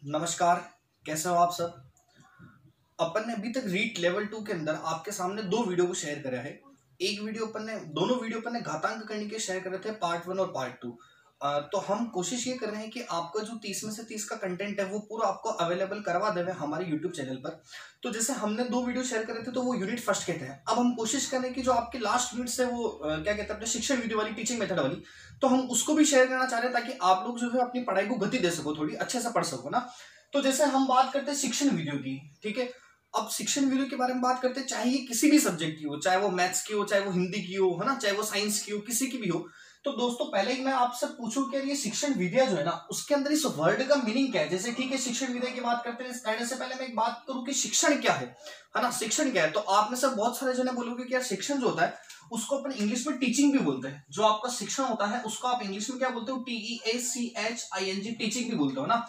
नमस्कार। कैसे हो आप सब। अपन ने अभी तक रीट लेवल 2 के अंदर आपके सामने दो वीडियो को शेयर करा है। एक वीडियो दोनों वीडियो अपन ने घातांक करने के शेयर करे थे, पार्ट 1 और पार्ट 2। तो हम कोशिश ये कर रहे हैं कि आपका जो 30 में से 30 का कंटेंट है वो पूरा आपको अवेलेबल करवा देवे हमारे यूट्यूब चैनल पर। तो जैसे हमने दो वीडियो शेयर करे थे तो वो यूनिट फर्स्ट के थे। अब हम कोशिश करें कि जो आपके लास्ट यूनिट है वो क्या कहते हैं अपने शिक्षण वीडियो वाली, टीचिंग मेथड वाली, तो हम उसको भी शेयर करना चाह रहे हैं ताकि आप लोग जो है अपनी पढ़ाई को गति दे सको, थोड़ी अच्छे से पढ़ सको ना। तो जैसे हम बात करते हैं शिक्षण वीडियो की, ठीक है। अब शिक्षण वीडियो के बारे में बात करते हैं, चाहे ये किसी भी सब्जेक्ट की हो, चाहे वो मैथ्स की हो, चाहे वो हिंदी की हो, है ना, चाहे वो साइंस की हो, किसी की भी हो। तो दोस्तों पहले ही मैं आपसे पूछूं कि ये शिक्षण विद्या जो है ना उसके अंदर इस वर्ड का मीनिंग क्या है। जैसे ठीक है शिक्षण विद्या की बात करते हैं, कहने से पहले मैं एक बात करूं कि शिक्षण क्या है ना, शिक्षण क्या है। तो आप में से बहुत सारे जने बोलोगे कि यार शिक्षण जो होता है उसको अपन इंग्लिश में टीचिंग भी बोलते हैं। जो आपका शिक्षण होता है उसको आप इंग्लिश में क्या बोलते हो, TEACHING, टीचिंग भी बोलते हो ना।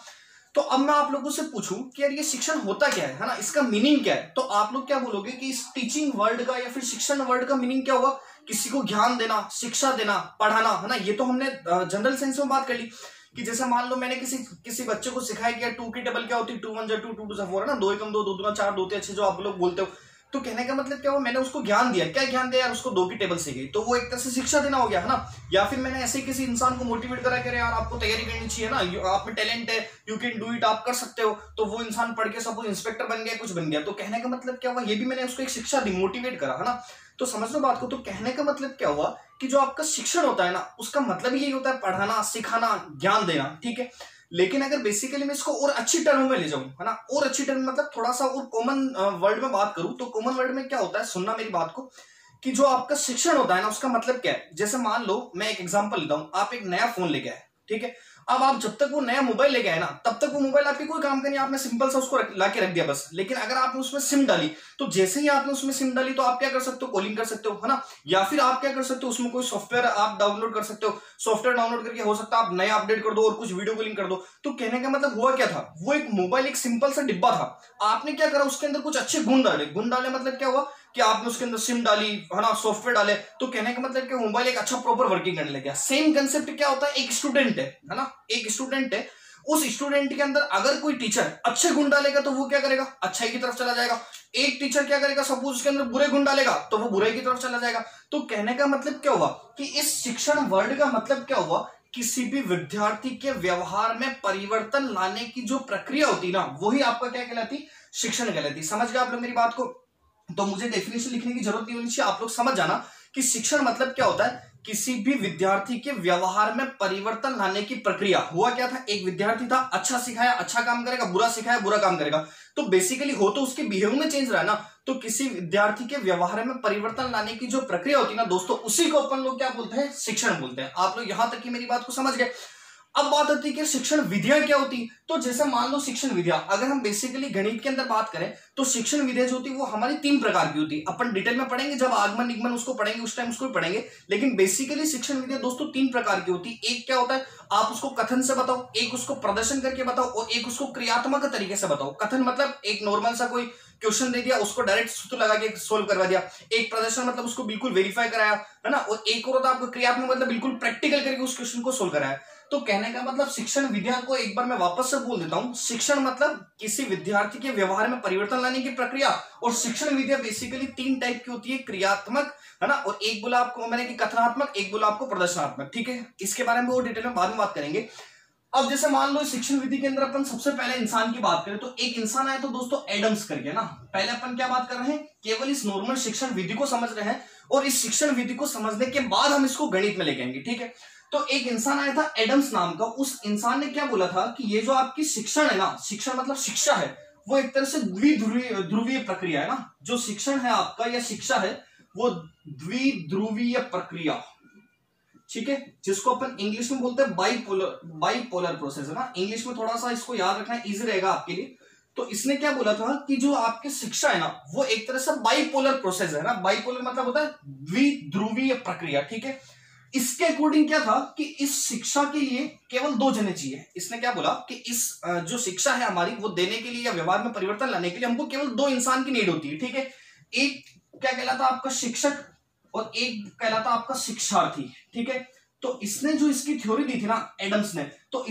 तो अब मैं आप लोगों से पूछूं कि यार ये शिक्षण होता क्या है ना, इसका मीनिंग क्या है। तो आप लोग क्या बोलोगे कि इस टीचिंग वर्ड का या फिर शिक्षण वर्ड का मीनिंग क्या होगा, किसी को ज्ञान देना, शिक्षा देना, पढ़ाना, है ना। ये तो हमने जनरल सेंस में बात कर ली कि जैसे मान लो मैंने किसी बच्चे को सिखाया कि यार 2 की टेबल क्या होती है, 2 1 जा 2 2 2 जा 4, है ना, 2 एकम 2 2 दूना 4 2 3 6 जो आप लोग बोलते हो। तो कहने का मतलब क्या हुआ, मैंने उसको ज्ञान दिया। क्या ज्ञान दिया यार, उसको 2 की टेबल सीखाई, तो वो एक तरह से शिक्षा देना हो गया, है ना। या फिर मैंने ऐसे किसी इंसान को मोटिवेट करा कि यार आपको तैयारी करनी चाहिए ना, आप में टैलेंट है, यू कैन डू इट, आप कर सकते हो। तो वो इंसान पढ़ के सपोज इंस्पेक्टर बन गया, कुछ बन गया। तो कहने का मतलब क्या हुआ, ये भी मैंने उसको एक शिक्षा दी, मोटिवेट करा, है ना। तो समझ लो बात को। तो कहने का मतलब क्या हुआ कि जो आपका शिक्षण होता है ना उसका मतलब यही होता है पढ़ाना, सिखाना, ज्ञान देना, ठीक है। लेकिन अगर बेसिकली मैं इसको और अच्छी टर्म में ले जाऊं, है ना, और अच्छी टर्म मतलब थोड़ा सा और कॉमन वर्ड में बात करूं, तो कॉमन वर्ड में क्या होता है, सुनना मेरी बात को, कि जो आपका शिक्षण होता है ना उसका मतलब क्या है। जैसे मान लो मैं एक एग्जांपल लेता हूं, आप एक नया फोन लेके आए, ठीक है। अब आप जब तक वो नया मोबाइल लेके आए ना तब तक वो मोबाइल आपकी कोई काम का नहीं, आपने सिंपल सा उसको लाके रख दिया बस। लेकिन अगर आपने उसमें सिम डाली, तो जैसे ही आपने उसमें सिम डाली तो आप क्या कर सकते हो, कॉलिंग कर सकते हो, है ना। या फिर आप क्या कर सकते हो, उसमें कोई सॉफ्टवेयर आप डाउनलोड कर सकते हो। सॉफ्टवेयर डाउनलोड करके हो सकता है आप नया अपडेट कर दो और कुछ वीडियो कॉलिंग कर दो। तो कहने का मतलब हुआ क्या था, वो एक मोबाइल एक सिंपल सा डिब्बा था। आपने क्या करा, उसके अंदर कुछ अच्छे गुण डाले। गुण डाले मतलब क्या हुआ कि आपने उसके अंदर सिम डाली, है ना, सॉफ्टवेयर डाले। तो कहने का मतलब कि मोबाइल एक अच्छा प्रॉपर वर्किंग करने लग गया। सेम कंसेप्ट क्या होता है, एक स्टूडेंट है ना, एक स्टूडेंट है। उस स्टूडेंट के अंदर अगर कोई टीचर अच्छे गुण डालेगा तो वो क्या करेगा, अच्छाई की तरफ चला जाएगा। एक टीचर क्या करेगा, सपोज उसके अंदर बुरे गुण डालेगा तो वो बुराई की तरफ चला जाएगा। तो कहने का मतलब क्या हुआ कि इस शिक्षण वर्ड का मतलब क्या हुआ, किसी भी विद्यार्थी के व्यवहार में परिवर्तन लाने की जो प्रक्रिया होती ना वही आपका क्या कहलाती, शिक्षण कहलाती। समझ गए आप लोग मेरी बात को। तो मुझे डेफिनेशन लिखने की जरूरत नहीं होनी चाहिए, आप लोग समझ जाना कि शिक्षण मतलब क्या होता है, किसी भी विद्यार्थी के व्यवहार में परिवर्तन लाने की प्रक्रिया। हुआ क्या था, एक विद्यार्थी था, अच्छा सिखाया अच्छा काम करेगा, बुरा सिखाया बुरा काम करेगा। तो बेसिकली हो तो उसके बिहेवियर में चेंज रहा है ना। तो किसी विद्यार्थी के व्यवहार में परिवर्तन लाने की जो प्रक्रिया होती है ना दोस्तों, उसी को अपन लोग क्या बोलते हैं, शिक्षण बोलते हैं। आप लोग यहां तक की मेरी बात को समझ गए। अब बात आती है कि शिक्षण विधियां क्या होती। तो जैसे मान लो शिक्षण विधियां, अगर हम बेसिकली गणित के अंदर बात करें तो शिक्षण विधियां जो होती है वो हमारी 3 प्रकार की होती है। अपन डिटेल में पढ़ेंगे, जब आगमन निगमन उसको पढ़ेंगे उस टाइम उसको भी पढ़ेंगे। लेकिन बेसिकली शिक्षण विधियां दोस्तों 3 प्रकार की होती है। एक क्या होता है, आप उसको कथन से बताओ, एक उसको प्रदर्शन करके बताओ, और एक उसको क्रियात्मक तरीके से बताओ। कथन मतलब एक नॉर्मल सा कोई क्वेश्चन दे दिया, उसको डायरेक्ट सूत्र लगा के सोल्व करवा दिया। एक प्रदर्शन मतलब उसको बिल्कुल वेरीफाई कराया, है ना। और एक और होता है आपको क्रियात्मक मतलब बिल्कुल प्रैक्टिकल करके उस क्वेश्चन को सोल्व कराया। तो कहने का मतलब शिक्षण विधियां को एक बार मैं वापस से बोल देता हूं, शिक्षण मतलब किसी विद्यार्थी के व्यवहार में परिवर्तन लाने की प्रक्रिया। और शिक्षण विधियां बेसिकली 3 टाइप की होती है, क्रियात्मक, है ना, और एक बोला आपको मैंने कि कथनात्मक, एक बोला आपको प्रदर्शनात्मक, ठीक है। इसके बारे में और डिटेल में बाद में बात करेंगे। अब जैसे मान लो शिक्षण विधि के अंदर अपन सबसे पहले इंसान की बात करें तो एक इंसान आया, तो दोस्तों एडम्स करके ना। पहले अपन क्या बात कर रहे हैं, केवल इस नॉर्मल शिक्षण विधि को समझ रहे हैं, और इस शिक्षण विधि को समझने के बाद हम इसको गणित में लेके आएंगे, ठीक है। तो एक इंसान आया था एडम्स नाम का। उस इंसान ने क्या बोला था कि ये जो आपकी शिक्षण है ना, शिक्षण मतलब शिक्षा है, वो एक तरह से द्विध्रुवीय प्रक्रिया है ना। जो शिक्षण है आपका या शिक्षा है वो द्विध्रुवीय प्रक्रिया, ठीक है, जिसको अपन इंग्लिश में बोलते हैं बाइपोलर प्रोसेस, है ना। इंग्लिश में थोड़ा सा इसको याद रखना इजी रहेगा आपके लिए। तो इसने क्या बोला था कि जो आपकी शिक्षा है ना वो एक तरह से बाइपोलर प्रोसेस है ना। बाइपोलर मतलब होता है द्विध्रुवीय प्रक्रिया, ठीक है। इसके अकॉर्डिंग क्या था कि इस शिक्षा के लिए केवल 2 जने चाहिए। इसने क्या बोला कि इस जो शिक्षा है हमारी वो देने के लिए या व्यवहार में परिवर्तन लाने के लिए हमको केवल 2 इंसान की नीड होती है, ठीक है। एक क्या कहलाता आपका शिक्षक और एक कहलाता आपका शिक्षार्थी, ठीक है। तो इसने जो इसकी थ्योरी दी थी ना एडम्स ने, तो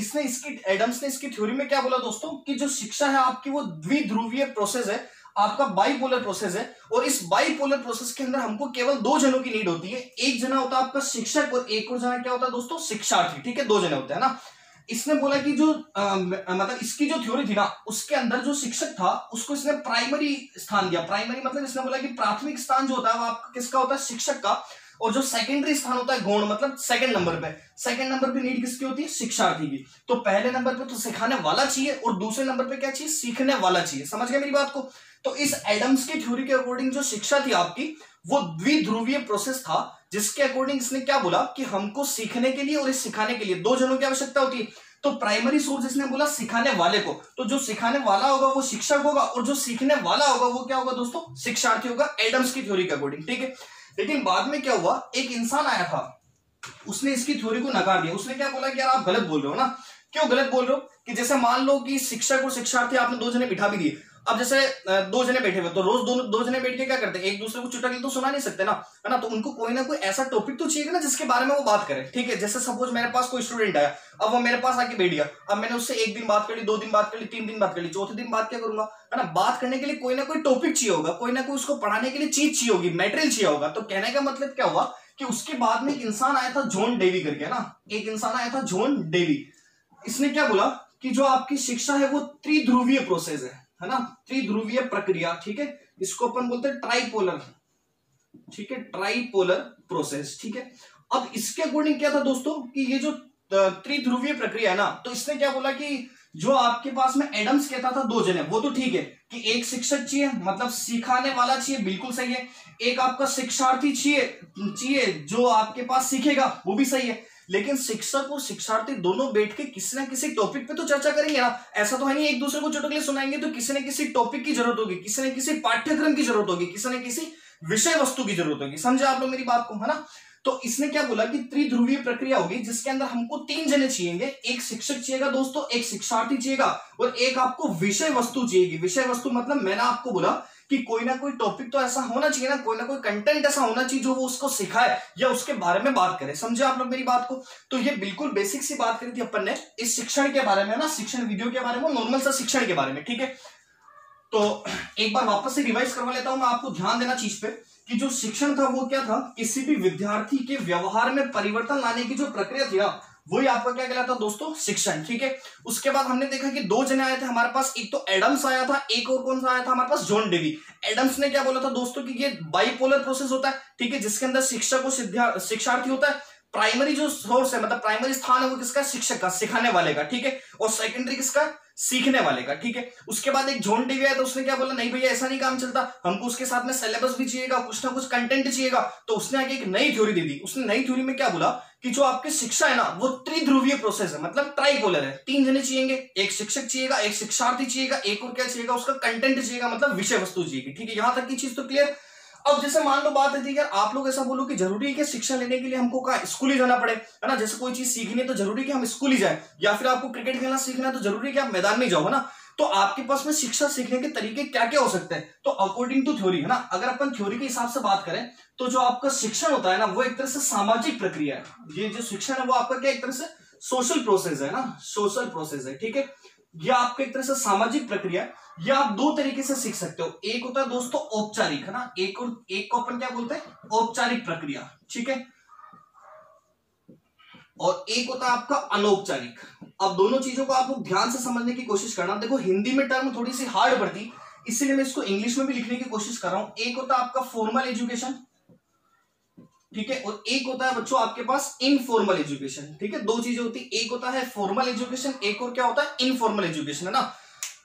एडम्स ने इसकी थ्योरी में क्या बोला दोस्तों कि जो शिक्षा है आपकी वो द्विध्रुवीय प्रोसेस है, आपका बाइपोलर प्रोसेस है। और इस बाइपोलर प्रोसेस के अंदर हमको केवल दो जनों की नीड होती है, एक जना होता है आपका शिक्षक और एक और जना क्या होता है दोस्तों, शिक्षार्थी। ठीक है, दो जने होते हैं ना। इसने बोला कि जो मतलब इसकी जो थ्योरी थी ना उसके अंदर जो शिक्षक था उसको इसने प्राइमरी स्थान दिया। प्राइमरी मतलब इसने बोला कि प्राथमिक स्थान जो होता है वो आपका किसका होता है, शिक्षक का। और जो सेकेंडरी स्थान होता है गौण मतलब सेकंड नंबर पे नीड किसकी होती है, शिक्षार्थी की। तो पहले नंबर पे तो सिखाने वाला चाहिए और दूसरे नंबर पे क्या चाहिए, सीखने वाला चाहिए। समझ गए मेरी बात को। तो इस एडम्स की थ्योरी के अकॉर्डिंग जो शिक्षा थी आपकी वो द्विध्रुवीय प्रोसेस था, जिसके अकॉर्डिंग इसने क्या बोला कि हमको सीखने के लिए और इस सिखाने के लिए दो जनों की आवश्यकता होती है। तो प्राइमरी सोर्स इसने बोला सिखाने वाले को, तो जो सिखाने वाला होगा वो शिक्षक होगा और जो सीखने वाला होगा वो क्या होगा दोस्तों, शिक्षार्थी होगा, एडम्स की थ्योरी के अकॉर्डिंग। ठीक है, लेकिन बाद में क्या हुआ, एक इंसान आया था, उसने इसकी थ्योरी को नकार दिया। उसने क्या बोला कि यार आप गलत बोल रहे हो ना। क्यों गलत बोल रहे हो, कि जैसे मान लो कि शिक्षक और शिक्षार्थी आपने दो जने बिठा भी दिए। अब जैसे दो जने बैठे हुए तो रोज दो जने बैठ के क्या करते हैं, एक दूसरे को चुटकुले तो सुना नहीं सकते ना, है ना। तो उनको कोई ना कोई ऐसा टॉपिक तो चाहिए ना जिसके बारे में वो बात करे। ठीक है, जैसे सपोज मेरे पास कोई स्टूडेंट आया, अब वो मेरे पास आके बैठ गया, अब मैंने उससे एक दिन बात कर ली, 2 दिन बात कर ली, 3 दिन बात कर ली, चौथे दिन बात क्या करूंगा, है ना। बात करने के लिए कोई ना कोई टॉपिक चाहिए होगा, कोई ना कोई उसको पढ़ाने के लिए चीज चाहिए होगी, मेटेरियल चाहिए होगा। तो कहने का मतलब क्या हुआ कि उसके बाद में एक इंसान आया था जॉन डेवी करके ना, एक इंसान आया था जॉन डेवी। इसने क्या बोला कि जो आपकी शिक्षा है वो त्रिध्रुवीय प्रोसेस है ना, त्रिध्रुवीय प्रक्रिया। ठीक है, इसको अपन बोलते हैं ट्राइपोलर। ठीक है, ट्राइपोलर प्रोसेस। ठीक है, अब इसके अकॉर्डिंग क्या था दोस्तों कि ये जो त्रिध्रुवीय प्रक्रिया है ना, तो इसने क्या बोला कि जो आपके पास में एडम्स कहता था दो जने, वो तो ठीक है कि एक शिक्षक चाहिए मतलब सिखाने वाला चाहिए, बिल्कुल सही है। एक आपका शिक्षार्थी चाहिए जो आपके पास सीखेगा, वो भी सही है। लेकिन शिक्षक और शिक्षार्थी दोनों बैठ के किसी ना किसी टॉपिक पे तो चर्चा करेंगे ना। ऐसा तो है नहीं एक दूसरे को चुटकुले सुनाएंगे, तो किसी न किसी टॉपिक की जरूरत होगी, किसी न किसी पाठ्यक्रम की जरूरत होगी, किसी न किसी विषय वस्तु की जरूरत होगी। समझे आप लोग मेरी बात को, है ना। तो इसने क्या बोला कि त्रिध्रुवीय प्रक्रिया होगी जिसके अंदर हमको 3 जने चाहिएंगे, एक शिक्षक चाहिएगा दोस्तों, एक शिक्षार्थी चाहिएगा और एक आपको विषय वस्तु चाहिएगी। विषय वस्तु मतलब मैंने आपको बोला कि कोई ना कोई टॉपिक तो ऐसा होना चाहिए ना, कोई ना कोई कंटेंट ऐसा होना चाहिए जो वो उसको सिखाए या उसके बारे में बात करे। समझे आप लोग मेरी बात को। तो ये बिल्कुल बेसिक सी बात करी थी अपन ने इस शिक्षण के बारे में ना, शिक्षण वीडियो के बारे में, नॉर्मल सा शिक्षण के बारे में। ठीक है, तो एक बार वापस से रिवाइज करवा लेता हूं मैं, आपको ध्यान देना चीज पे कि जो शिक्षण था वो क्या था, किसी भी विद्यार्थी के व्यवहार में परिवर्तन लाने की जो प्रक्रिया थी ना, वही आपका क्या कहलाता दोस्तों, शिक्षण। ठीक है, उसके बाद हमने देखा कि 2 जने आए थे हमारे पास, एक तो एडम्स आया था, एक और कौन सा आया था हमारे पास, जॉन डेवी। एडम्स ने क्या बोला था दोस्तों कि ये बाइपोलर प्रोसेस होता है। ठीक है, जिसके अंदर शिक्षक और शिक्षार्थी होता है। प्राइमरी जो सोर्स है मतलब प्राइमरी स्थान है वो किसका, शिक्षक का, सिखाने वाले का। ठीक है, और सेकेंडरी किसका, सीखने वाले का। ठीक है, उसके बाद एक जॉन डेवी आया तो उसने क्या बोला, नहीं भैया ऐसा नहीं काम चलता, हमको उसके साथ में सिलेबस भी चाहिएगा, कुछ ना कुछ कंटेंट चाहिएगा। तो उसने आगे एक नई थ्योरी दे दी। उसने नई थ्योरी में क्या बोला कि जो आपकी शिक्षा है ना वो त्रिध्रुवीय प्रोसेस है, मतलब ट्राइपोलर है। 3 जने चाहिएंगे, एक शिक्षक चाहिएगा, एक शिक्षार्थी चाहिएगा, एक और क्या चाहिएगा, उसका कंटेंट चाहिएगा मतलब विषय वस्तु चाहिए। ठीक है, यहां तक की चीज तो क्लियर। अब जैसे मान लो बात है यार, आप लोग ऐसा बोलो कि जरूरी है कि शिक्षा लेने के लिए हमको कहा स्कूल ही जाना पड़े, है ना। जैसे कोई चीज सीखनी है तो जरूरी है कि हम स्कूल ही जाए, या फिर आपको क्रिकेट खेलना सीखना है तो जरूरी है कि आप मैदान में जाओ, है ना। तो आपके पास में शिक्षा सीखने के तरीके क्या क्या हो सकते हैं, तो अकॉर्डिंग टू थ्योरी, है ना, अगर अपन थ्योरी के हिसाब से बात करें तो जो आपका शिक्षण होता है ना वो एक तरह से सामाजिक प्रक्रिया है। ये जो शिक्षण है वो आपका क्या एक तरह से सोशल प्रोसेस है ना, सोशल प्रोसेस है। ठीक है, ये आपका एक तरह से सामाजिक प्रक्रिया है। ये आप 2 तरीके से सीख सकते हो, एक होता है दोस्तों औपचारिक, है ना, एक को अपन क्या बोलते हैं, औपचारिक प्रक्रिया। ठीक है, और एक होता है आपका अनौपचारिक। अब दोनों चीजों को आप लोग ध्यान से समझने की कोशिश करना। देखो हिंदी में टर्म थोड़ी सी हार्ड पड़ती, इसीलिए मैं इसको इंग्लिश में भी लिखने की कोशिश कर रहा हूं। एक होता है आपका फॉर्मल एजुकेशन, ठीक है, और एक होता है बच्चों आपके पास इनफॉर्मल एजुकेशन। ठीक है, 2 चीजें होती, एक होता है फॉर्मल एजुकेशन, एक और क्या होता है इनफॉर्मल एजुकेशन, है ना।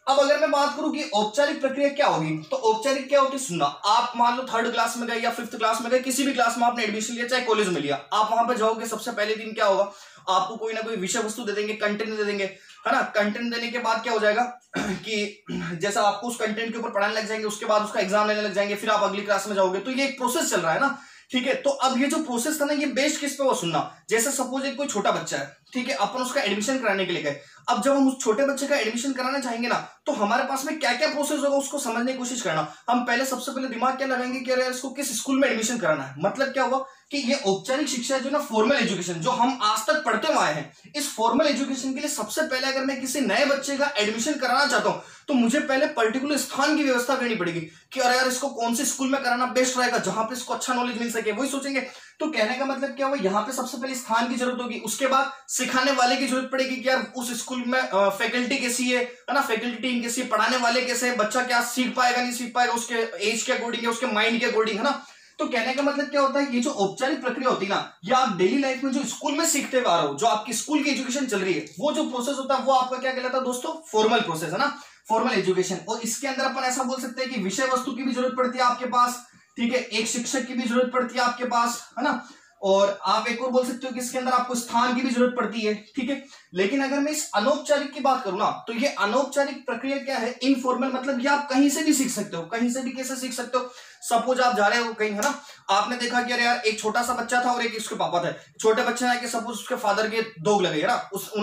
अब अगर मैं बात करूं कि औपचारिक प्रक्रिया क्या होगी, तो औपचारिक क्या होती है, सुनना। आप मान लो 3rd क्लास में गए या 5th क्लास में गए, किसी भी क्लास में आपने एडमिशन लिया, चाहे कॉलेज में लिया, आप वहां पे जाओगे, सबसे पहले दिन क्या होगा, आपको कोई ना कोई विषय वस्तु दे देंगे, कंटेंट दे देंगे, है ना। कंटेंट देने के बाद क्या हो जाएगा कि जैसा आपको उस कंटेंट के ऊपर पढ़ाने लग जाएंगे, उसके बाद उसका एग्जाम लेने लग जाएंगे, फिर आप अगली क्लास में जाओगे। तो ये एक प्रोसेस चल रहा है ना। ठीक है, तो अब ये जो प्रोसेस था ना, ये बेस्ड किस पे हुआ, सुनना। जैसे सपोज एक कोई छोटा बच्चा है, ठीक है, अपन उसका एडमिशन कराने के लिए गए। अब जब हम उस छोटे बच्चे का एडमिशन कराना चाहेंगे ना, तो हमारे पास में क्या क्या प्रोसेस होगा उसको समझने की कोशिश करना। हम पहले सबसे पहले दिमाग क्या लगाएंगे कि अरे इसको किस स्कूल में एडमिशन कराना है। मतलब क्या होगा कि ये औपचारिक शिक्षा है जो ना फॉर्मल एजुकेशन जो हम आज तक पढ़ते हुए आए हैं, इस फॉर्मल एजुकेशन के लिए सबसे पहले अगर मैं किसी नए बच्चे का एडमिशन कराना चाहता हूं तो मुझे पहले पर्टिकुलर स्थान की व्यवस्था करनी पड़ेगी कि अरे यार इसको कौन से स्कूल में कराना बेस्ट रहेगा जहां पे इसको अच्छा नॉलेज मिल सके, वही सोचेंगे। तो कहने का मतलब क्या हुआ, यहाँ पे सबसे पहले स्थान की जरूरत होगी, उसके बाद सिखाने वाले की जरूरत पड़ेगी कि यार उस स्कूल में फैकल्टी कैसी है ना, फैकल्टी टीम कैसी है, पढ़ाने वाले कैसे हैं, बच्चा क्या सीख पाएगा नहीं सीख पाएगा, उसके एज के अकॉर्डिंग है, उसके माइंड के अकॉर्डिंग है ना। तो कहने का मतलब क्या होता है, ये जो औपचारिक प्रक्रिया होती है ना, ये आप डेली लाइफ में जो स्कूल में सीखते हुए आ रहे हो, जो आपकी स्कूल की एजुकेशन चल रही है, वो जो प्रोसेस होता है वो आपका क्या कहलाता है दोस्तों, फॉर्मल प्रोसेस है ना, फॉर्मल एजुकेशन। और इसके अंदर अपन ऐसा बोल सकते हैं कि विषय वस्तु की भी जरूरत पड़ती है आपके पास, ठीक है, एक शिक्षक की भी जरूरत पड़ती है आपके पास, है ना, और आप एक और बोल सकते हो कि इसके अंदर आपको स्थान की भी जरूरत पड़ती है, ठीक है। लेकिन अगर मैं इस अनौपचारिक की बात करूं ना, तो ये अनौपचारिक प्रक्रिया क्या है, इनफॉर्मल, मतलब ये आप कहीं से भी सीख सकते हो, कहीं से भी कैसे सीख सकते हो। सपोज आप जा रहे हो कहीं, है ना, आपने देखा कि अरे यार एक छोटा सा बच्चा था और एक उसके पापा थे, छोटे बच्चे ने सपोज उसके फादर के दोग लगे, है ना,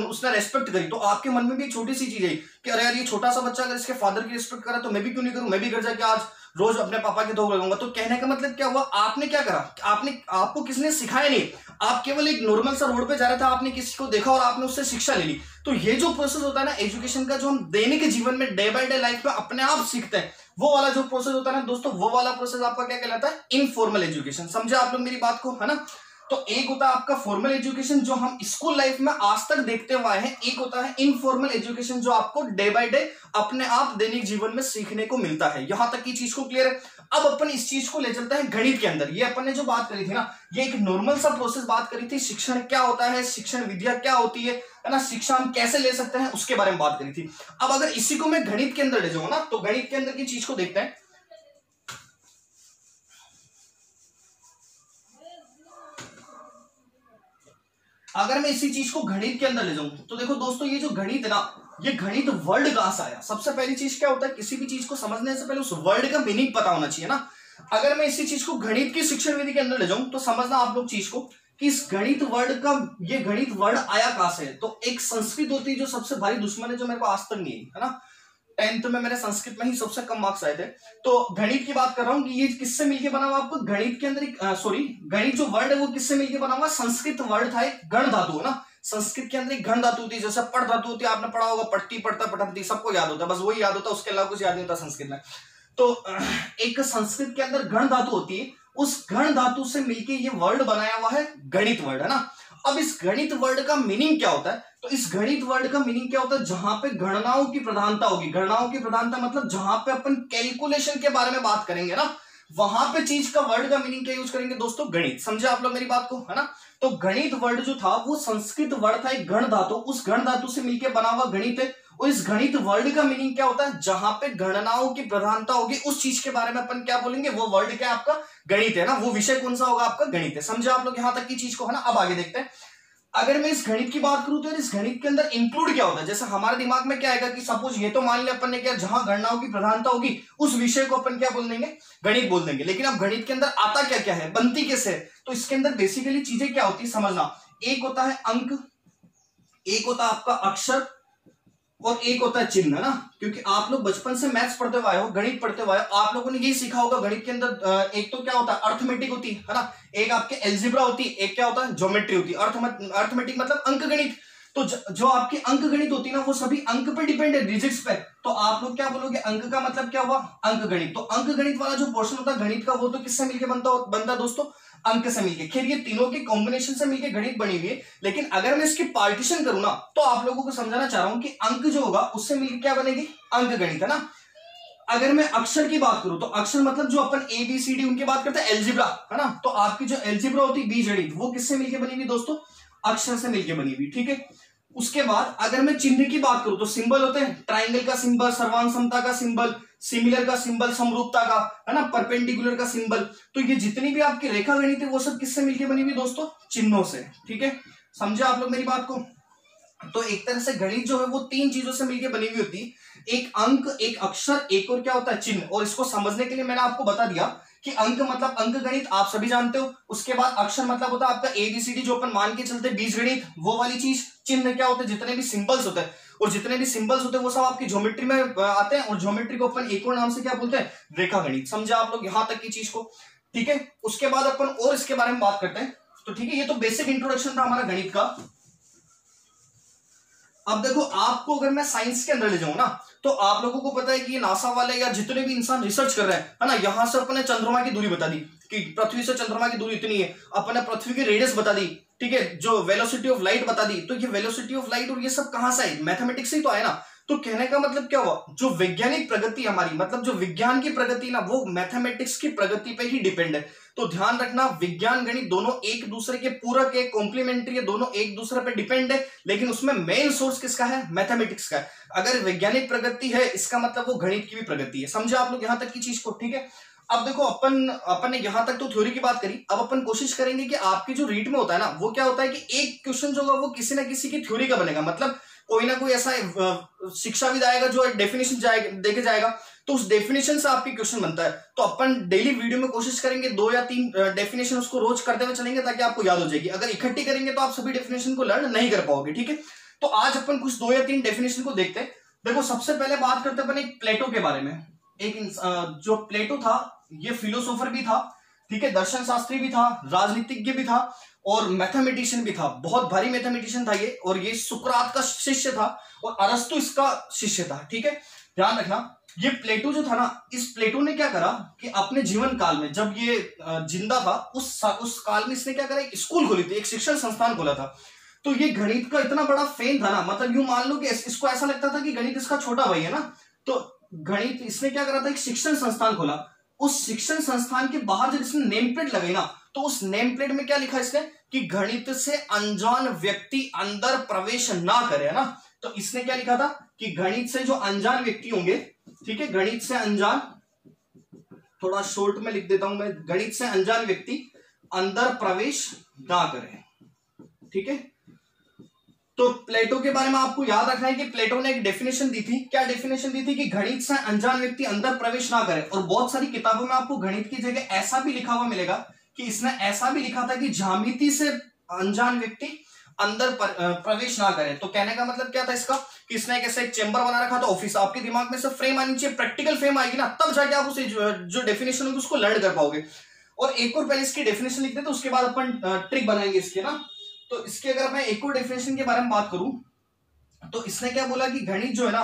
उसने रेस्पेक्ट करी, तो आपके मन में भी एक छोटी सी चीज है कि अरे यार ये छोटा सा बच्चा अगर इसके फादर की रिस्पेक्ट करा तो मैं भी क्यों नहीं करूं, मैं भी घर जाके आज रोज अपने पापा के दोग लगाऊंगा। तो कहने का मतलब क्या हुआ, आपने क्या करा, आपको किसने सिखाया नहीं, आप केवल एक नॉर्मल सा रोड पे जा रहे थे, आपने किसी को देखा और आपने उससे शिक्षा ले ली। तो ये जो प्रोसेस होता है ना एजुकेशन का, जो हम दैनिक जीवन में डे बाय डे लाइफ में अपने आप सीखते हैं, वो वाला जो प्रोसेस होता है ना दोस्तों, वो वाला प्रोसेस आपका क्या कहलाता है, इनफॉर्मल एजुकेशन। समझे आप लोग मेरी बात को, है ना। तो एक होता है आपका फॉर्मल एजुकेशन जो हम स्कूल लाइफ में आज तक देखते हुए आए हैं, एक होता है इनफॉर्मल एजुकेशन जो आपको डे बाय डे अपने आप दैनिक जीवन में सीखने को मिलता है। यहां तक की चीज को क्लियर है। अब अपन इस चीज को ले चलते हैं गणित के अंदर। ये अपन ने जो बात करी थी ना, ये एक नॉर्मल सा प्रोसेस बात करी थी, शिक्षण क्या होता है, शिक्षण विद्या क्या होती है ना, शिक्षा हम कैसे ले सकते हैं, उसके बारे में बात करी थी। अब अगर इसी को मैं गणित के अंदर ले जाऊं ना, तो गणित के अंदर की चीज को देखते हैं। अगर मैं इसी चीज को गणित के अंदर ले जाऊं तो देखो दोस्तों, ये जो गणित है ना, ये गणित वर्ड कहां से आया। सबसे पहली चीज क्या होता है, किसी भी चीज को समझने से पहले उस वर्ड का मीनिंग पता होना चाहिए ना। अगर मैं इसी चीज को गणित की शिक्षण विधि के अंदर ले जाऊं तो समझना आप लोग चीज को कि इस गणित वर्ड का, ये गणित वर्ड आया कहां से है। तो एक संस्कृत होती है जो सबसे भारी दुश्मन है, जो मेरे को आज तक नहीं है ना, 10th में मेरे संस्कृत में ही सबसे कम मार्क्स आए थे। तो गणित की बात कर रहा हूं कि ये किससे मिलके बना हुआ, आपको गणित के अंदर गणित जो वर्ड है वो किससे मिलके बना हुआ, संस्कृत वर्ड था, एक गण धातु है ना। संस्कृत के अंदर एक गण धातु होती है, जैसे पढ़ धातु होती है, आपने पढ़ा होगा, पढ़ती पढ़ता पढ़ती, सबको याद होता है, बस वही याद होता है, उसके अलावा कुछ याद नहीं होता संस्कृत में। तो एक संस्कृत के अंदर गण धातु होती है, उस गण धातु से मिलके ये वर्ड बनाया हुआ है गणित वर्ड, है ना। अब इस गणित वर्ड का मीनिंग क्या होता है, तो इस गणित वर्ड का मीनिंग क्या होता है, जहां पे गणनाओं की प्रधानता होगी। गणनाओं की प्रधानता मतलब जहां पे अपन कैलकुलेशन के बारे में बात करेंगे ना, वहां पे चीज का वर्ड का मीनिंग क्या यूज करेंगे दोस्तों, गणित। समझे आप लोग मेरी बात को, है ना। तो गणित वर्ड जो था वो संस्कृत वर्ड था, एक गण धातु, उस गण धातु से मिलकर बना हुआ गणित है। और इस गणित वर्ड का मीनिंग क्या होता है, जहां पे गणनाओं की प्रधानता होगी उस चीज के बारे में अपन क्या बोलेंगे, वो वर्ड क्या आपका गणित है ना, वो विषय कौन सा होगा आपका गणित है। समझे आप लोग यहां तक की चीज को, है ना। अब आगे देखते हैं, अगर मैं इस गणित की बात करूं तो इस गणित के अंदर इंक्लूड क्या होता है। जैसे हमारे दिमाग में क्या आएगा कि सपोज ये तो मान लिया अपन ने क्या, जहां गणनाओं की प्रधानता होगी उस विषय को अपन क्या बोल देंगे, गणित बोल देंगे। लेकिन अब गणित के अंदर आता क्या क्या है, बनती कैसे है, तो इसके अंदर बेसिकली चीजें क्या होती है समझना। एक होता है अंक, एक होता है आपका अक्षर, और एक होता है चिन्ह, है ना। क्योंकि आप लोग बचपन से मैथ्स पढ़ते हुए आए हो, गणित पढ़ते हुए आए हो, आप लोगों ने यही सीखा होगा गणित के अंदर एक तो क्या होता है अर्थमेटिक होती है ना, एक आपके एल्जिब्रा होती है, एक क्या होता है ज्योमेट्री होती है। अर्थमेटिक मतलब अंकगणित। तो जो आपकी अंकगणित होती है ना, वो सभी अंक पे डिपेंड है, डिजिट्स पे। तो आप लोग क्या बोलोगे, अंक का मतलब क्या हुआ, अंकगणित। तो अंकगणित वाला जो पोर्शन होता है गणित का, वो तो किससे मिलकर बनता दोस्तों, अंक से मिलके। खैर ये तीनों के कॉम्बिनेशन से मिलके गणित बनी हुई है। लेकिन अगर मैं इसकी पार्टीशन करूं ना, तो आप लोगों को समझाना चाह रहा हूं कि अंक जो होगा उससे मिलकर क्या बनेगी, अंक गणित, है ना। अगर मैं अक्षर की बात करूं तो अक्षर मतलब जो अपन ABCD उनकी बात करते हैं एल्जिब्रा, है ना। तो आपकी जो एल्जिब्रा होती है बीजगणित, वो किससे मिलकर बनी हुई दोस्तों, अक्षर से मिलकर बनी हुई, ठीक है। उसके बाद अगर मैं चिन्ह की बात करूं तो सिंबल होते हैं, ट्राइंगल का सिंबल, सर्वांग समता का सिंबल, सिमिलर का सिंबल, समरूपता का, है ना, परपेंडिकुलर का सिंबल। तो ये जितनी भी आपकी रेखा गणित है वो सब किससे मिलकर बनी हुई दोस्तों, चिन्हों से, ठीक है। समझे आप लोग मेरी बात को। तो एक तरह से गणित जो है वो तीन चीजों से मिलकर बनी हुई होती है, एक अंक, एक अक्षर, एक और क्या होता है चिन्ह। और इसको समझने के लिए मैंने आपको बता दिया कि अंक मतलब अंक गणित आप सभी जानते हो। उसके बाद अक्षर मतलब होता है आपका ABCD, जो अपन मान के चलते बीज गणित, वो वाली चीज। चिन्ह क्या होते हैं, जितने भी सिंबल्स होते हैं, और जितने भी सिंबल्स होते हैं वो सब आपकी ज्योमेट्री में आते हैं, और ज्योमेट्री को अपन एक और नाम से क्या बोलते हैं, रेखा गणित। समझे आप लोग यहां तक की चीज को, ठीक है। उसके बाद अपन और इसके बारे में बात करते हैं। तो ठीक है, ये तो बेसिक इंट्रोडक्शन था हमारा गणित का। अब देखो, आपको अगर मैं साइंस के अंदर ले जाऊं ना, तो आप लोगों को पता है कि ये नासा वाले या जितने भी इंसान रिसर्च कर रहे हैं, है ना, यहां से अपने चंद्रमा की दूरी बता दी कि पृथ्वी से चंद्रमा की दूरी इतनी है, अपने पृथ्वी की रेडियस बता दी, ठीक है, जो वेलोसिटी ऑफ लाइट बता दी। तो ये वेलोसिटी ऑफ लाइट और ये सब कहां से है, मैथमेटिक्स से ही तो आया ना। तो कहने का मतलब क्या हुआ, जो वैज्ञानिक प्रगति हमारी, मतलब जो विज्ञान की प्रगति ना, वो मैथमेटिक्स की प्रगति पे ही डिपेंड है। तो ध्यान रखना, विज्ञान गणित दोनों एक दूसरे के पूरक है, कॉम्प्लीमेंट्री है, दोनों एक दूसरे पे डिपेंड है, लेकिन उसमें मेन सोर्स किसका है, मैथमेटिक्स का है। अगर वैज्ञानिक प्रगति है, इसका मतलब वो गणित की भी प्रगति है। समझे आप लोग यहां तक की चीज को, ठीक है। अब देखो, अपन ने यहां तक तो थ्योरी की बात करी। अब अपन कोशिश करेंगे कि आपकी जो रीट में होता है ना, वो क्या होता है कि एक क्वेश्चन जो होगा वो किसी ना किसी की थ्योरी का बनेगा। मतलब कोई ना कोई ऐसा शिक्षाविद आएगा जो डेफिनेशन देके जाएगा, तो उस डेफिनेशन से आपकी क्वेश्चन बनता है। तो अपन डेली वीडियो में कोशिश करेंगे 2 या 3 डेफिनेशन उसको रोज करते हुए चलेंगे, ताकि आपको याद हो जाएगी। अगर इकट्ठी करेंगे तो आप सभी डेफिनेशन को लर्न नहीं कर पाओगे, ठीक है। तो आज अपन कुछ 2 या 3 डेफिनेशन को देखते हैं। देखो, सबसे पहले बात करते हैं अपन एक प्लेटो के बारे में। एक जो प्लेटो था, ये फिलोसोफर भी था, ठीक है, दर्शन शास्त्री भी था, राजनीतिज्ञ भी था, और मैथमेटिशियन भी था। बहुत भारी मैथमेटिशियन था ये, और ये सुकरात का शिष्य था, और अरस्तु इसका शिष्य था, ठीक है। ध्यान रखना, ये प्लेटो जो था ना, इस प्लेटो ने क्या करा कि अपने जीवन काल में, जब ये जिंदा था, उस काल में इसने क्या करा, एक स्कूल खोली थी, एक शिक्षण संस्थान खोला था। तो ये गणित का इतना बड़ा फैन था ना, मतलब यूं मान लो कि इसको ऐसा लगता था कि गणित इसका छोटा भाई है ना। तो गणित इसने क्या करा था, एक शिक्षण संस्थान खोला। उस शिक्षण संस्थान के बाहर जब इसने नेम प्लेट लगाई ना, तो उस नेम प्लेट में क्या लिखा इसने कि गणित से अनजान व्यक्ति अंदर प्रवेश ना करे, है ना। तो इसने क्या लिखा था कि गणित से जो अनजान व्यक्ति होंगे, ठीक है, गणित से अनजान, थोड़ा शॉर्ट में लिख देता हूं मैं, गणित से अनजान व्यक्ति अंदर प्रवेश ना करे, ठीक है। तो प्लेटो के बारे में आपको याद रखना है कि प्लेटो ने एक डेफिनेशन दी थी। क्या डेफिनेशन दी थी कि गणित से अनजान व्यक्ति अंदर प्रवेश ना करे। और बहुत सारी किताबों में आपको गणित की जगह ऐसा भी लिखा हुआ मिलेगा कि इसने ऐसा भी लिखा था कि ज्यामिति से अनजान व्यक्ति अंदर प्रवेश ना करे। तो कहने का मतलब क्या था इसका, कि इसने एक ऐसा एक चेंबर बना रखा था ऑफिस। आपके दिमाग में से फ्रेम आनी चाहिए, प्रैक्टिकल फ्रेम आएगी ना, तब जाके आप उसे जो डेफिनेशन होगी उसको लर्न कर पाओगे। और एक और पहले इसकी डेफिनेशन लिखते हैं, तो उसके बाद अपन ट्रिक बनाएंगे इसके ना। तो इसके अगर मैं एक और डेफिनेशन के बारे में बात करूं, तो इसने क्या बोला कि गणित जो है ना,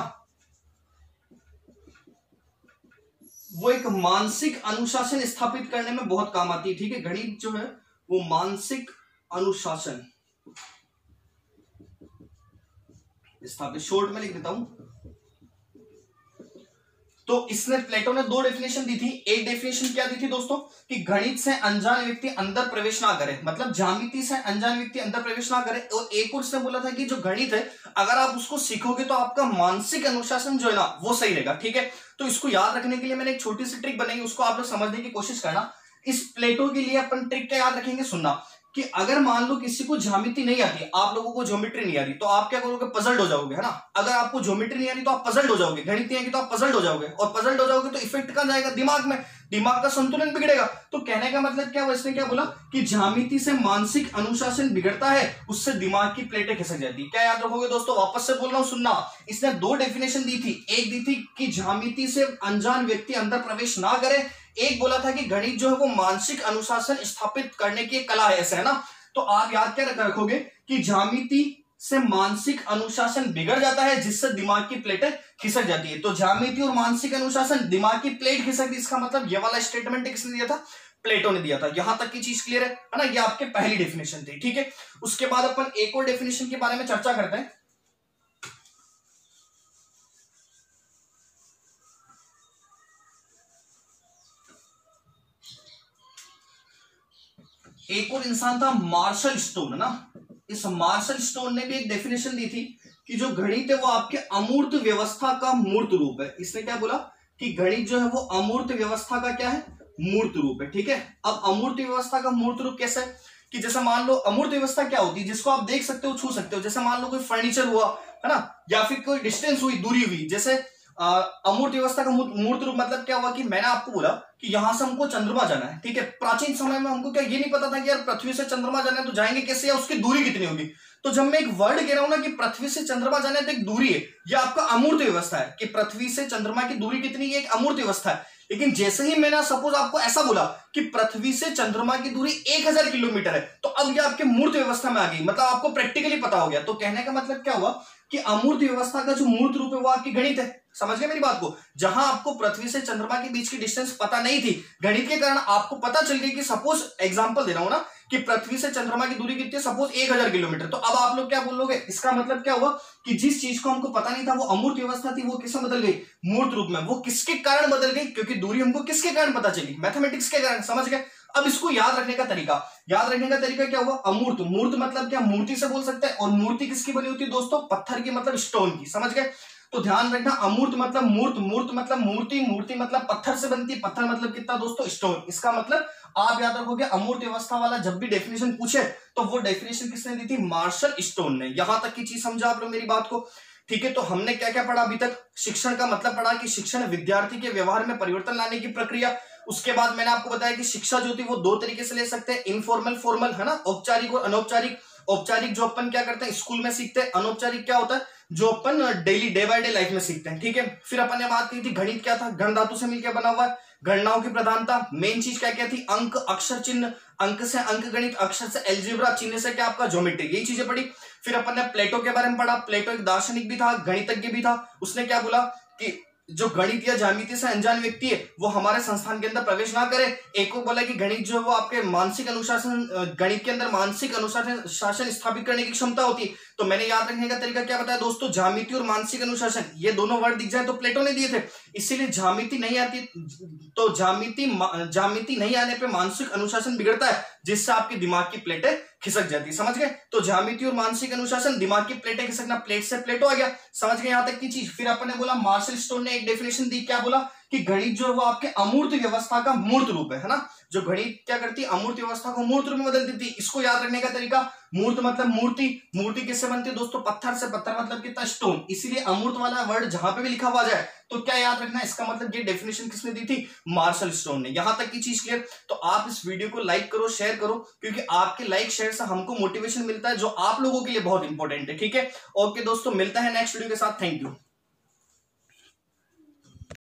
वो एक मानसिक अनुशासन स्थापित करने में बहुत काम आती है, ठीक है। गणित जो है वो मानसिक अनुशासन स्थापित, शॉर्ट में लिख देता हूं। तो इसने, प्लेटो ने 2 डेफिनेशन दी थी। एक डेफिनेशन क्या दी थी दोस्तों, कि गणित से अनजान व्यक्ति अंदर प्रवेश ना करे, मतलब ज्यामिति से अनजान व्यक्ति अंदर प्रवेश ना करे। और एक और इसने बोला था कि जो गणित है, अगर आप उसको सीखोगे तो आपका मानसिक अनुशासन जो है ना, वो सही रहेगा, ठीक है। तो इसको याद रखने के लिए मैंने एक छोटी सी ट्रिक बनाई, उसको आप लोग समझने की कोशिश करना। इस प्लेटो के लिए अपन ट्रिक क्या याद रखेंगे, सुनना, कि अगर मान लो किसी को ज्यामिति नहीं आती, आप लोगों को ज्योमेट्री नहीं आती, तो आप क्या करोगे, पजल्ड हो जाओगे, है ना। अगर आपको ज्योमेट्री नहीं आती तो आप पजल्ड हो जाओगे, गणित नहीं आएगी तो आप पजल्ड हो जाओगे, और पजल्ड हो जाओगे तो इफेक्ट कहां जाएगा, दिमाग में, दिमाग का संतुलन बिगड़ेगा। तो कहने का मतलब क्या हुआ, इसने क्या बोला कि ज्यामिति से मानसिक अनुशासन बिगड़ता है, उससे दिमाग की प्लेटें खिसक जाती है। क्या याद रखोगे दोस्तों, वापस से बोल रहा हूं, सुनना। इसने 2 डेफिनेशन दी थी। एक दी थी कि ज्यामिति से अनजान व्यक्ति अंदर प्रवेश ना करे, एक बोला था कि गणित जो है वो मानसिक अनुशासन स्थापित करने की कला है, ऐसा है ना। तो आप याद क्या रखोगे कि ज्यामिति से मानसिक अनुशासन बिगड़ जाता है, जिससे दिमाग की प्लेटें खिसक जाती है। तो ज्यामिति और मानसिक अनुशासन, दिमाग की प्लेट खिसक, इसका मतलब ये वाला स्टेटमेंट किसने दिया था, प्लेटो ने दिया था। यहां तक की चीज क्लियर है ना। ये आपके पहली डेफिनेशन थी, ठीक है। उसके बाद अपन एक और डेफिनेशन के बारे में चर्चा करते हैं। एक और इंसान था मार्शल स्टोन, है ना। इस मार्शल स्टोन ने भी एक डेफिनेशन दी थी कि जो गणित है वो आपके अमूर्त व्यवस्था का मूर्त रूप है। इसने क्या बोला कि गणित जो है वो अमूर्त व्यवस्था का क्या है, मूर्त रूप है, ठीक है। अब अमूर्त व्यवस्था का मूर्त रूप कैसे है, कि जैसे मान लो, अमूर्त व्यवस्था क्या होती है, जिसको आप देख सकते हो, छू सकते हो। जैसे मान लो कोई फर्नीचर हुआ, है ना, या फिर कोई डिस्टेंस हुई, दूरी हुई। जैसे अमूर्त व्यवस्था का मूर्त रूप मतलब क्या हुआ कि मैंने आपको बोला कि यहां से हमको चंद्रमा जाना है, ठीक है। प्राचीन समय में हमको क्या ये नहीं पता था कि यार पृथ्वी से चंद्रमा जाना है तो जाएंगे कैसे या उसकी दूरी कितनी होगी। तो जब मैं एक वर्ड कह रहा हूं ना कि पृथ्वी से चंद्रमा जाना है तो एक दूरी है, यह आपका अमूर्त व्यवस्था है कि पृथ्वी से चंद्रमा की दूरी कितनी है, एक अमूर्त व्यवस्था है। लेकिन जैसे ही मैंने सपोज आपको ऐसा बोला कि पृथ्वी से चंद्रमा की दूरी 1000 किलोमीटर है, तो अब ये आपके मूर्त व्यवस्था में आ गई, मतलब आपको प्रैक्टिकली पता हो गया। तो कहने का मतलब क्या हुआ कि अमूर्त व्यवस्था का जो मूर्त रूप है वो आपकी गणित है। समझ गए मेरी बात को। जहां आपको पृथ्वी से चंद्रमा के बीच की डिस्टेंस पता नहीं थी, गणित के कारण आपको पता चल गई कि सपोज एग्जांपल दे रहा हूं ना कि पृथ्वी से चंद्रमा की दूरी कितनी है, सपोज 1000 किलोमीटर। तो अब आप लोग क्या बोलोगे, इसका मतलब क्या हुआ कि जिस चीज को हमको पता नहीं था वो अमूर्त व्यवस्था थी, वो किसमें बदल गई, मूर्त रूप में। वो किसके कारण बदल गई, क्योंकि दूरी हमको किसके कारण पता चली, मैथमेटिक्स के कारण। समझ गए। अब इसको याद रखने का तरीका क्या हुआ, अमूर्त। मूर्त मतलब क्या, मूर्ति से बोल सकते हैं। और मूर्ति किसकी बनी होती है दोस्तों, पत्थर की, मतलब स्टोन की। समझ गए। तो ध्यान रखना, अमूर्त मतलब मूर्त, मूर्त मतलब मूर्ति, मूर्ति मतलब पत्थर से बनती है। पत्थर मतलब कितना दोस्तों, स्टोन। इसका मतलब आप याद रखोगे, अमूर्त व्यवस्था वाला जब भी डेफिनेशन पूछे तो वो डेफिनेशन किसने दी थी, मार्शल स्टोन ने। यहां तक की चीज समझा आप लोग मेरी बात को, ठीक है। तो हमने क्या क्या पढ़ा अभी तक, शिक्षण का मतलब पढ़ा कि शिक्षण विद्यार्थी के व्यवहार में परिवर्तन लाने की प्रक्रिया। उसके बाद मैंने आपको बताया कि शिक्षा जो थी वो दो तरीके से ले सकते हैं, इनफॉर्मल, फॉर्मल, है ना, औपचारिक और अनौपचारिक। औपचारिक जो अपन क्या करते हैं स्कूल में सीखते हैं, अनौपचारिक क्या होता है जो अपन daily day by day life में सीखते हैं, ठीक है। फिर अपन ने बात की थी गणित क्या था, गण धातु से मिलकर बना हुआ है। गणनाओं की प्रधानता, मेन चीज क्या क्या थी, अंक, अक्षर, चिन्ह। अंक से अंक गणित, अक्षर से एल्जेब्रा, चिन्ह से क्या आपका ज्योमेट्री, यही चीजें पढ़ी। फिर अपन ने प्लेटो के बारे में पढ़ा। प्लेटो एक दार्शनिक भी था, गणितज्ञ भी था। उसने क्या बोला कि जो गणित या ज्यामिति से अनजान व्यक्ति है वो हमारे संस्थान के अंदर प्रवेश ना करे। एक को बोला कि गणित जो है वो आपके मानसिक अनुशासन, गणित के अंदर मानसिक अनुशासन शासन स्थापित करने की क्षमता होती है। तो मैंने याद रखने का तरीका क्या बताया दोस्तों, ज्यामिति और मानसिक अनुशासन, ये दोनों वर्ड दिख जाए तो प्लेटो ने दिए थे। इसीलिए ज्यामिति नहीं आती तो ज्यामिति नहीं आने पे मानसिक अनुशासन बिगड़ता है, जिससे आपके दिमाग की प्लेटें खिसक जाती है। समझ गए। तो ज्यामिति और मानसिक अनुशासन, दिमाग की प्लेटें खिसकना, प्लेट से प्लेटो आ गया। समझ गए यहां तक की चीज। फिर अपन ने बोला, मार्शल स्टोन ने एक डेफिनेशन दी, क्या बोला कि गणित जो है वो आपके अमूर्त व्यवस्था का मूर्त रूप है ना। जो गणित क्या करती है, अमूर्त व्यवस्था को मूर्त रूप में बदल देती है। इसको याद रखने का तरीका, मूर्त मतलब मूर्ति, मूर्ति किससे बनती है दोस्तों, पत्थर से। पत्थर मतलब कितना, स्टोन। इसीलिए अमूर्त वाला वर्ड जहां पे भी लिखा हुआ जाए तो क्या याद रखना, इसका मतलब ये डेफिनेशन किसने दी थी, मार्शल स्टोन ने। यहां तक की चीज क्लियर। तो आप इस वीडियो को लाइक करो, शेयर करो, क्योंकि आपके लाइक शेयर से हमको मोटिवेशन मिलता है, जो आप लोगों के लिए बहुत इंपॉर्टेंट है, ठीक है। ओके दोस्तों, मिलता है नेक्स्ट वीडियो के साथ। Thank you.